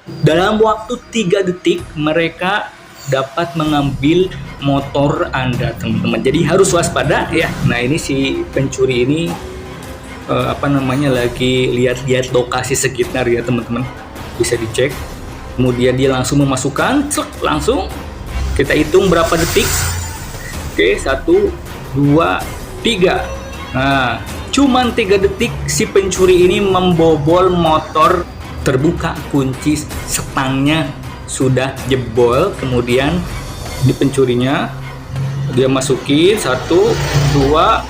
Dalam waktu 3 detik mereka dapat mengambil motor Anda, teman-teman. Jadi harus waspada ya. Nah, ini si pencuri ini lagi lihat-lihat lokasi sekitar ya, teman-teman. Bisa dicek. Kemudian dia langsung memasukkan, langsung kita hitung berapa detik. Oke, 1, 2, 3. Nah, cuman 3 detik si pencuri ini membobol motor, terbuka kunci stangnya sudah jebol. Kemudian di pencurinya dia masukin 1, 2,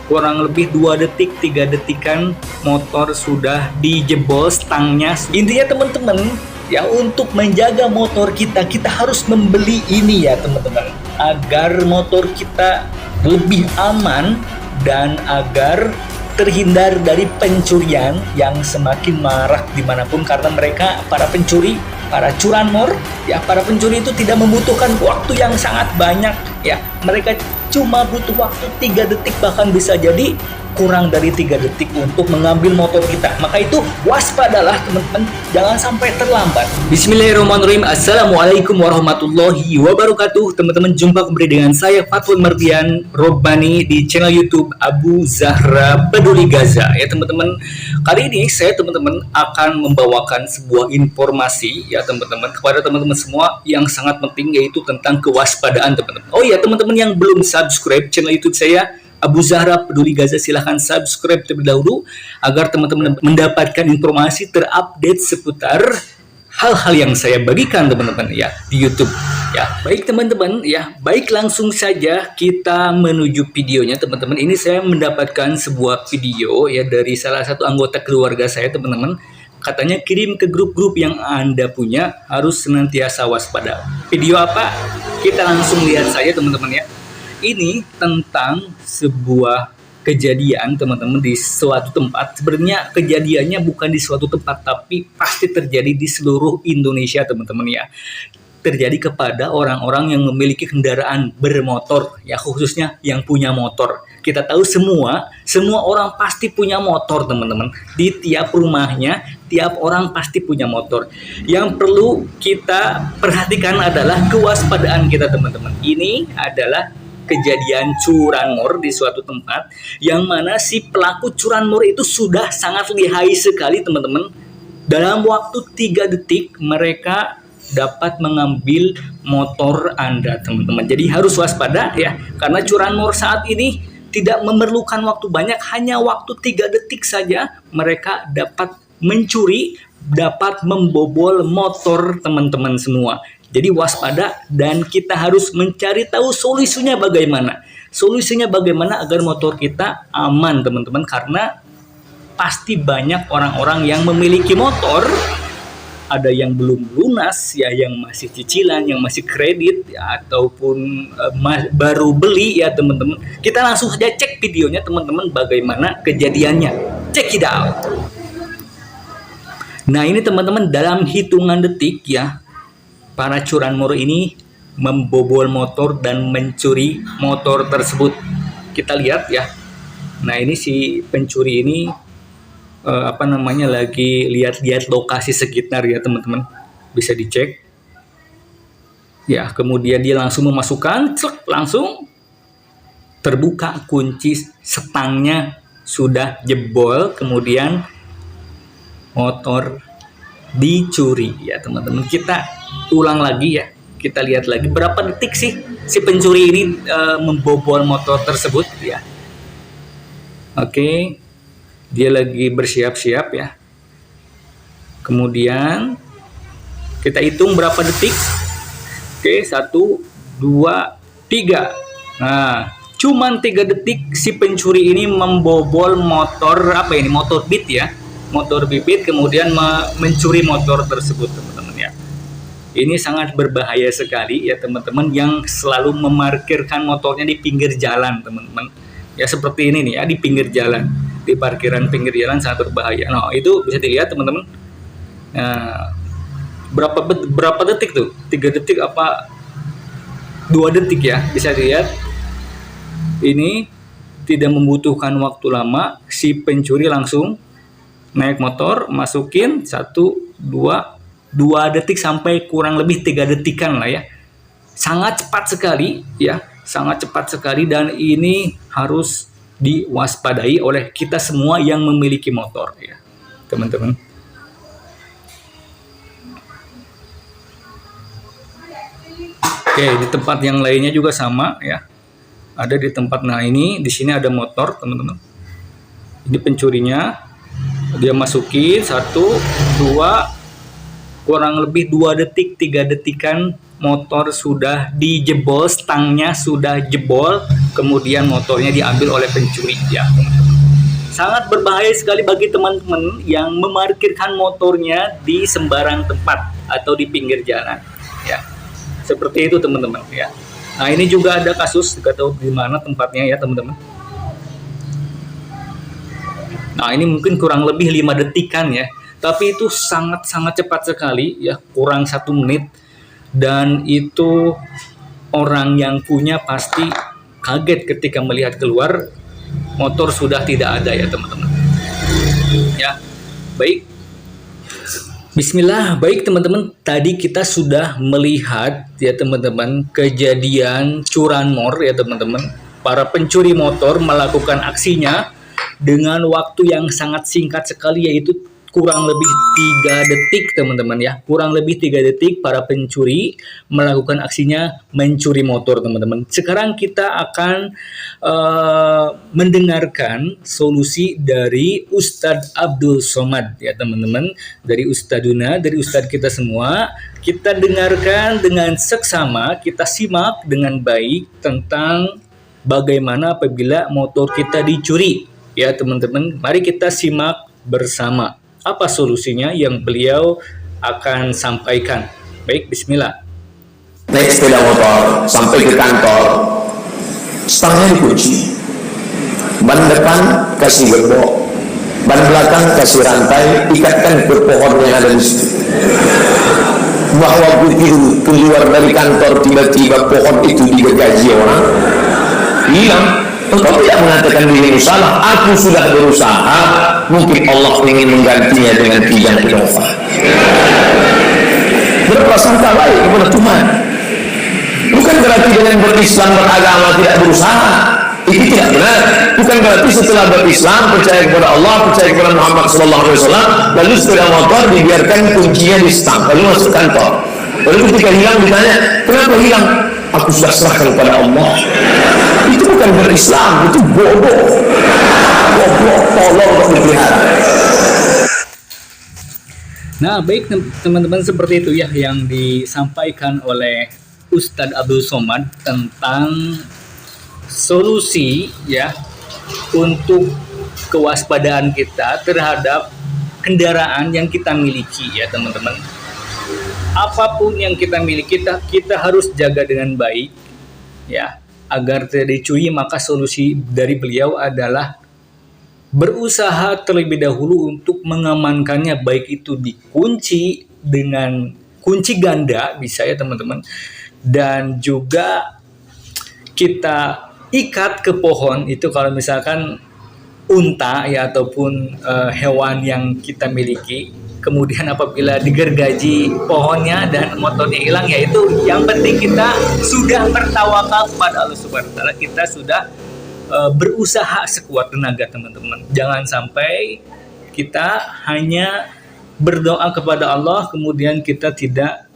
kurang lebih 2 detik, 3 detikan motor sudah dijebol stangnya. Intinya teman-teman ya, untuk menjaga motor kita harus membeli ini ya teman-teman, agar motor kita lebih aman dan agar terhindar dari pencurian yang semakin marak dimanapun, karena mereka, para pencuri, para curanmor ya, para pencuri itu tidak membutuhkan waktu yang sangat banyak ya, mereka cuma butuh waktu 3 detik, bahkan bisa jadi kurang dari 3 detik untuk mengambil motor kita. Maka itu waspadalah teman-teman, jangan sampai terlambat. Bismillahirrahmanirrahim. Assalamualaikum warahmatullahi wabarakatuh. Teman-teman, jumpa kembali dengan saya Fatul Mardian Robbani di channel YouTube Abu Zahra Peduli Gaza. Ya teman-teman, kali ini saya teman-teman akan membawakan sebuah informasi ya teman-teman kepada teman-teman semua yang sangat penting, yaitu tentang kewaspadaan teman-teman. Oh ya teman-teman, yang belum subscribe channel YouTube saya Abu Zahra Peduli Gaza, silahkan subscribe terlebih dahulu agar teman-teman mendapatkan informasi terupdate seputar hal-hal yang saya bagikan teman-teman ya di YouTube ya. Baik teman-teman ya, baik langsung saja kita menuju videonya teman-teman. Ini saya mendapatkan sebuah video ya dari salah satu anggota keluarga saya teman-teman. Katanya kirim ke grup-grup yang Anda punya, harus senantiasa waspada. Video apa? Kita langsung lihat saja teman-teman ya. Ini tentang sebuah kejadian teman-teman di suatu tempat. Sebenarnya kejadiannya bukan di suatu tempat, tapi pasti terjadi di seluruh Indonesia teman-teman ya. Terjadi kepada orang-orang yang memiliki kendaraan bermotor ya, khususnya yang punya motor. Kita tahu semua orang pasti punya motor teman-teman. Di tiap rumahnya, tiap orang pasti punya motor. Yang perlu kita perhatikan adalah kewaspadaan kita teman-teman. Ini adalah kejadian curanmor di suatu tempat, yang mana si pelaku curanmor itu sudah sangat lihai sekali teman-teman. Dalam waktu 3 detik mereka dapat mengambil motor Anda teman-teman. Jadi harus waspada ya, karena curanmor saat ini tidak memerlukan waktu banyak, hanya waktu 3 detik saja mereka dapat mencuri, dapat membobol motor teman-teman semua. Jadi waspada, dan kita harus mencari tahu solusinya bagaimana. Solusinya bagaimana agar motor kita aman teman-teman, karena pasti banyak orang-orang yang memiliki motor, ada yang belum lunas ya, yang masih cicilan, yang masih kredit ya, ataupun baru beli ya teman-teman. Kita langsung saja cek videonya teman-teman, bagaimana kejadiannya. Check it out. Nah ini teman-teman, dalam hitungan detik ya, para curanmor ini membobol motor dan mencuri motor tersebut. Kita lihat ya. Nah ini si pencuri ini lagi lihat-lihat lokasi sekitar ya teman-teman. Bisa dicek. Ya, kemudian dia langsung memasukkan, langsung terbuka kunci stangnya sudah jebol. Kemudian motor dicuri ya teman-teman. Kita ulang lagi ya, kita lihat lagi berapa detik sih si pencuri ini membobol motor tersebut ya. Oke, dia lagi bersiap-siap ya. Kemudian kita hitung berapa detik. Oke, 1, 2, 3. Nah, cuman 3 detik si pencuri ini membobol motor motor Beat ya, motor bibit, kemudian mencuri motor tersebut teman-teman ya. Ini sangat berbahaya sekali ya teman-teman, yang selalu memarkirkan motornya di pinggir jalan teman-teman ya, seperti ini nih ya, di pinggir jalan, di parkiran pinggir jalan, sangat berbahaya. Nah itu bisa dilihat teman-teman. Nah, berapa detik tuh, 3 detik apa 2 detik ya, bisa dilihat. Ini tidak membutuhkan waktu lama, si pencuri langsung naik motor, masukin 1, 2, 2 detik sampai kurang lebih 3 detikan lah ya. Sangat cepat sekali ya, sangat cepat sekali, dan ini harus diwaspadai oleh kita semua yang memiliki motor ya, teman-teman. Oke, di tempat yang lainnya juga sama ya. Ada di tempat, nah ini di sini ada motor, teman-teman. Ini pencurinya, dia masukin 1, 2, kurang lebih 2 detik, 3 detikan motor sudah dijebol, stangnya sudah jebol, kemudian motornya diambil oleh pencuri ya, teman-teman. Sangat berbahaya sekali bagi teman-teman yang memarkirkan motornya di sembarang tempat atau di pinggir jalan ya. Seperti itu teman-teman ya. Nah, ini juga ada kasus, nggak tahu di mana tempatnya ya, teman-teman. Nah, ini mungkin kurang lebih 5 detikan ya. Tapi itu sangat-sangat cepat sekali ya, kurang 1 menit, dan itu orang yang punya pasti kaget ketika melihat keluar motor sudah tidak ada ya, teman-teman. Ya, baik. Bismillah, baik teman-teman. Tadi kita sudah melihat ya teman-teman kejadian curanmor ya teman-teman. Para pencuri motor melakukan aksinya dengan waktu yang sangat singkat sekali, yaitu kurang lebih 3 detik teman-teman ya. Kurang lebih 3 detik para pencuri melakukan aksinya mencuri motor, teman-teman. Sekarang kita akan mendengarkan solusi dari Ustadz Abdul Somad ya teman-teman. Dari Ustaduna, dari Ustadz kita semua. Kita dengarkan dengan seksama, kita simak dengan baik tentang bagaimana apabila motor kita dicuri ya teman-teman. Mari kita simak bersama apa solusinya yang beliau akan sampaikan. Baik, bismillah. Naik sepeda motor sampai ke kantor, stangnya dikunci, ban depan kasih gembok, ban belakang kasih rantai, ikatkan ke pohon yang ada di situ. Bahwa begitu keluar dari kantor tiba-tiba pohon itu digaji orang, hilang. Engkau tidak mengatakan dirimu salah, aku sudah berusaha, mungkin Allah ingin menggantinya dengan pilihan Innova. Berprasangka baik kepada Tuhan. Bukan berarti dengan berislam beragama tidak berusaha, itu tidak benar. Bukan berarti setelah berislam percaya kepada Allah, percaya kepada Muhammad SAW, lalu sepeda motor dibiarkan kuncinya di stang, lalu masuk kantor. Lalu ketika hilang ditanya, kenapa hilang? Aku sudah serahkan kepada Allah. Itu bukan berislam, itu bodoh. Goblok, tolong untuk dipelihara. Nah, baik teman-teman, seperti itu ya yang disampaikan oleh Ustadz Abdul Somad tentang solusi ya untuk kewaspadaan kita terhadap kendaraan yang kita miliki ya teman-teman. Apapun yang kita miliki, kita harus jaga dengan baik ya agar tidak dicuri. Maka solusi dari beliau adalah berusaha terlebih dahulu untuk mengamankannya, baik itu dikunci dengan kunci ganda bisa ya teman-teman, dan juga kita ikat ke pohon itu kalau misalkan unta ya ataupun hewan yang kita miliki. Kemudian apabila digergaji pohonnya dan motornya hilang, yaitu yang penting kita sudah bertawakal kepada Allah Subhanahu wa taala, kita sudah berusaha sekuat tenaga teman-teman. Jangan sampai kita hanya berdoa kepada Allah kemudian kita tidak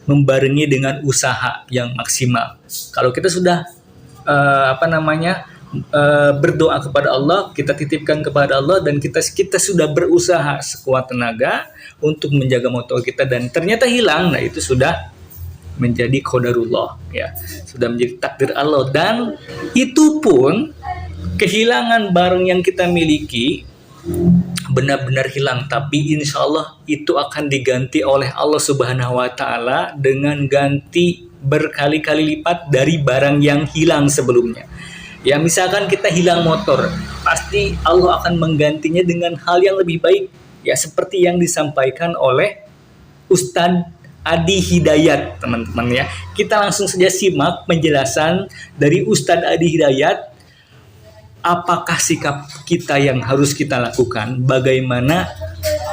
membarengi dengan usaha yang maksimal. Kalau kita sudah berdoa kepada Allah, kita titipkan kepada Allah, dan kita sudah berusaha sekuat tenaga untuk menjaga motor kita dan ternyata hilang, nah itu sudah menjadi qadarullah ya, sudah menjadi takdir Allah, dan itu pun kehilangan barang yang kita miliki benar-benar hilang, tapi insya Allah itu akan diganti oleh Allah Subhanahu wa taala dengan ganti berkali-kali lipat dari barang yang hilang sebelumnya. Ya, misalkan kita hilang motor, pasti Allah akan menggantinya dengan hal yang lebih baik. Ya, seperti yang disampaikan oleh Ustadz Adi Hidayat, teman-teman ya. Kita langsung saja simak penjelasan dari Ustadz Adi Hidayat. Apakah sikap kita yang harus kita lakukan? Bagaimana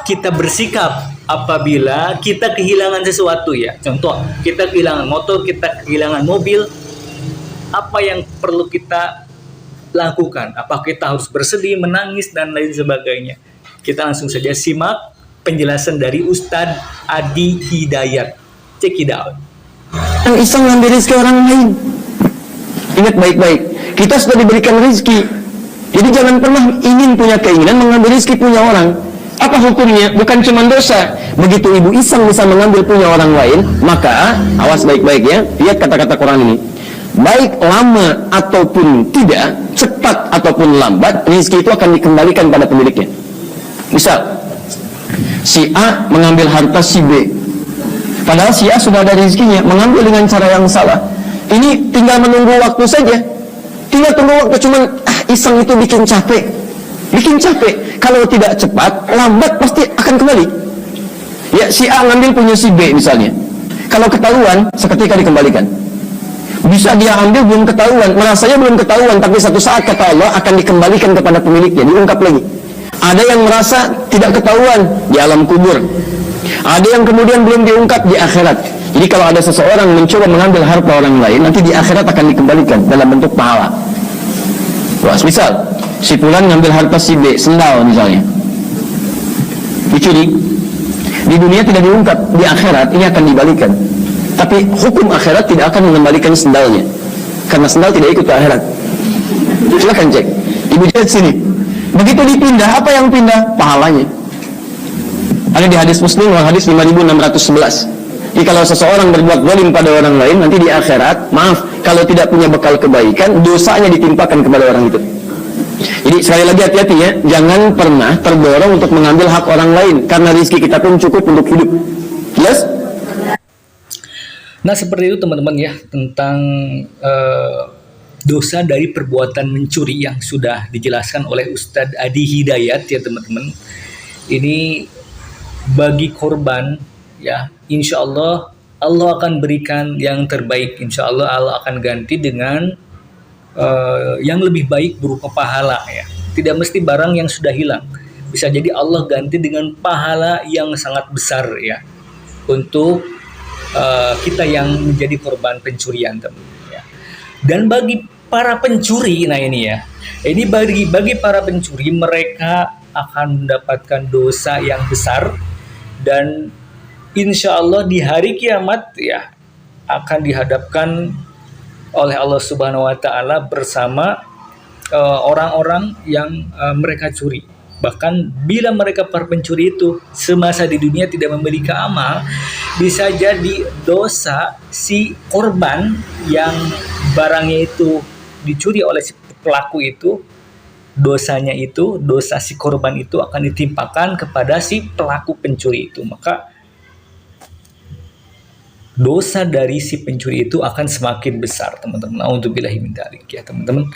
kita bersikap apabila kita kehilangan sesuatu ya. Contoh, kita kehilangan motor, kita kehilangan mobil, apa yang perlu kita lakukan? Apa kita harus bersedih, menangis, dan lain sebagainya? Kita langsung saja simak penjelasan dari Ustadz Adi Hidayat. Check it out. Yang iseng ngambil rezeki orang lain. Ingat baik-baik, kita sudah diberikan rezeki. Jadi jangan pernah ingin punya keinginan mengambil rezeki punya orang. Apa hukumnya? Bukan cuma dosa. Begitu ibu iseng bisa mengambil punya orang lain, maka awas baik-baik ya. Lihat kata-kata Quran ini. Baik lama ataupun tidak, cepat ataupun lambat, rezeki itu akan dikembalikan pada pemiliknya. Misal, si A mengambil harta si B, padahal si A sudah ada rezekinya, mengambil dengan cara yang salah. Ini tinggal menunggu waktu saja. Tinggal tunggu waktu, cuman iseng itu bikin capek. Kalau tidak cepat, lambat pasti akan kembali. Ya, si A ngambil punya si B misalnya. Kalau ketahuan, seketika dikembalikan. Bisa dia ambil belum ketahuan, merasanya belum ketahuan, tapi satu saat kata Allah akan dikembalikan kepada pemiliknya, diungkap lagi. Ada yang merasa tidak ketahuan di alam kubur. Ada yang kemudian belum diungkap di akhirat. Jadi kalau ada seseorang mencoba mengambil harta orang lain, nanti di akhirat akan dikembalikan dalam bentuk pahala. Wah, misal si fulan ngambil harta si B, sendal misalnya, dicuri. Di dunia tidak diungkap, di akhirat ini akan dibalikan. Tapi hukum akhirat tidak akan mengembalikan sendalnya, karena sendal tidak ikut ke akhirat. Silakan cek. Ibu lihat sini. Begitu dipindah, apa yang pindah? Pahalanya. Ada di hadis Muslim, hadis 5611. Jadi kalau seseorang berbuat zalim pada orang lain, nanti di akhirat, maaf, kalau tidak punya bekal kebaikan, dosanya ditimpakan kepada orang itu. Jadi sekali lagi hati-hati ya, jangan pernah terdorong untuk mengambil hak orang lain, karena rezeki kita pun cukup untuk hidup. Jelas? Nah, seperti itu teman-teman ya, tentang dosa dari perbuatan mencuri yang sudah dijelaskan oleh Ustadz Adi Hidayat ya teman-teman. Ini bagi korban ya, insya Allah Allah akan berikan yang terbaik. Insya Allah Allah akan ganti dengan yang lebih baik berupa pahala ya. Tidak mesti barang yang sudah hilang, bisa jadi Allah ganti dengan pahala yang sangat besar ya, untuk kita yang menjadi korban pencurian teman-teman ya. Dan bagi para pencuri, nah ini ya, ini bagi para pencuri, mereka akan mendapatkan dosa yang besar, dan insya Allah di hari kiamat ya akan dihadapkan oleh Allah Subhanahu Wa Taala bersama orang-orang yang mereka curi. Bahkan bila mereka para pencuri itu semasa di dunia tidak memiliki amal, bisa jadi dosa si korban yang barangnya itu dicuri oleh si pelaku itu, dosanya itu, dosa si korban itu akan ditimpakan kepada si pelaku pencuri itu. Maka dosa dari si pencuri itu akan semakin besar teman-teman. Nauzubillahi min dzalik ya teman-teman.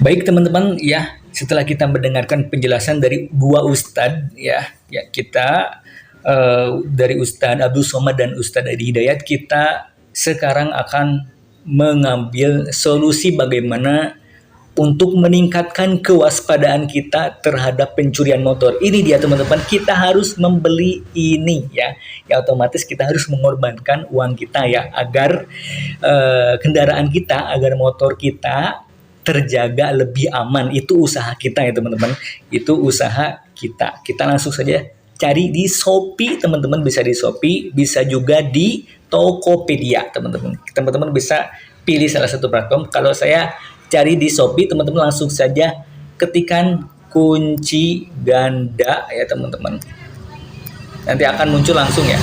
Baik teman-teman ya, setelah kita mendengarkan penjelasan dari dua ustadz ya kita dari Ustadz Abdul Somad dan Ustadz Adi Hidayat, kita sekarang akan mengambil solusi bagaimana untuk meningkatkan kewaspadaan kita terhadap pencurian motor. Ini dia teman-teman, kita harus membeli ini ya otomatis kita harus mengorbankan uang kita ya, agar kendaraan kita, agar motor kita terjaga lebih aman. Itu usaha kita ya teman-teman, itu usaha kita. Kita langsung saja cari di Shopee teman-teman, bisa di Shopee, bisa juga di Tokopedia teman-teman. Teman-teman bisa pilih salah satu platform. Kalau saya cari di Shopee, teman-teman langsung saja ketikkan kunci ganda ya teman-teman. Nanti akan muncul langsung ya,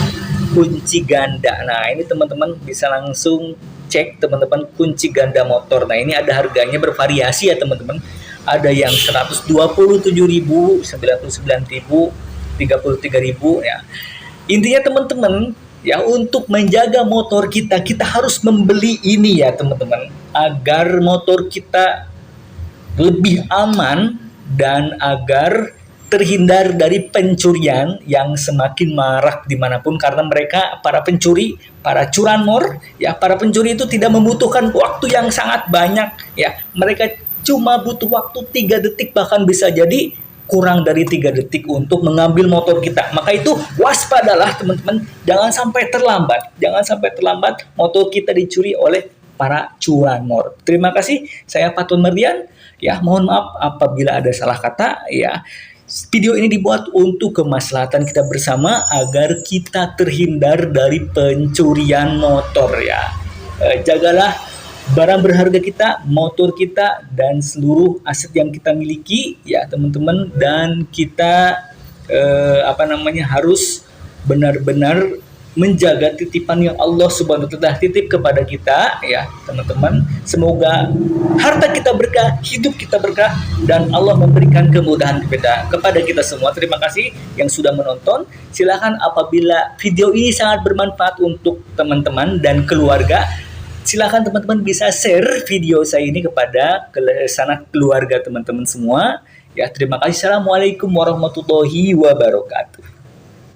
kunci ganda. Nah ini teman-teman bisa langsung cek teman-teman, kunci ganda motor. Nah ini ada harganya bervariasi ya teman-teman. Ada yang 127.000, 99.000, 33.000 ya. Intinya teman-teman ya, untuk menjaga motor kita, kita harus membeli ini ya teman-teman, agar motor kita lebih aman dan agar terhindar dari pencurian yang semakin marak dimanapun. Karena mereka, para pencuri, para curanmor ya, para pencuri itu tidak membutuhkan waktu yang sangat banyak ya. Mereka cuma butuh waktu 3 detik, bahkan bisa jadi kurang dari 3 detik untuk mengambil motor kita. Maka itu waspadalah teman-teman, jangan sampai terlambat motor kita dicuri oleh para curanmor. Terima kasih, saya Faton Mardian. Ya, mohon maaf apabila ada salah kata ya. Video ini dibuat untuk kemaslahatan kita bersama agar kita terhindar dari pencurian motor ya. Jagalah barang berharga kita, motor kita, dan seluruh aset yang kita miliki ya teman-teman, dan kita harus benar-benar menjaga titipan yang Allah Subhanahu wa Ta'ala titip kepada kita ya teman-teman. Semoga harta kita berkah, hidup kita berkah, dan Allah memberikan kemudahan kepada kita semua. Terima kasih yang sudah menonton. Silakan apabila video ini sangat bermanfaat untuk teman-teman dan keluarga, silakan teman-teman bisa share video saya ini kepada sanak keluarga teman-teman semua. Ya, terima kasih. Assalamualaikum warahmatullahi wabarakatuh.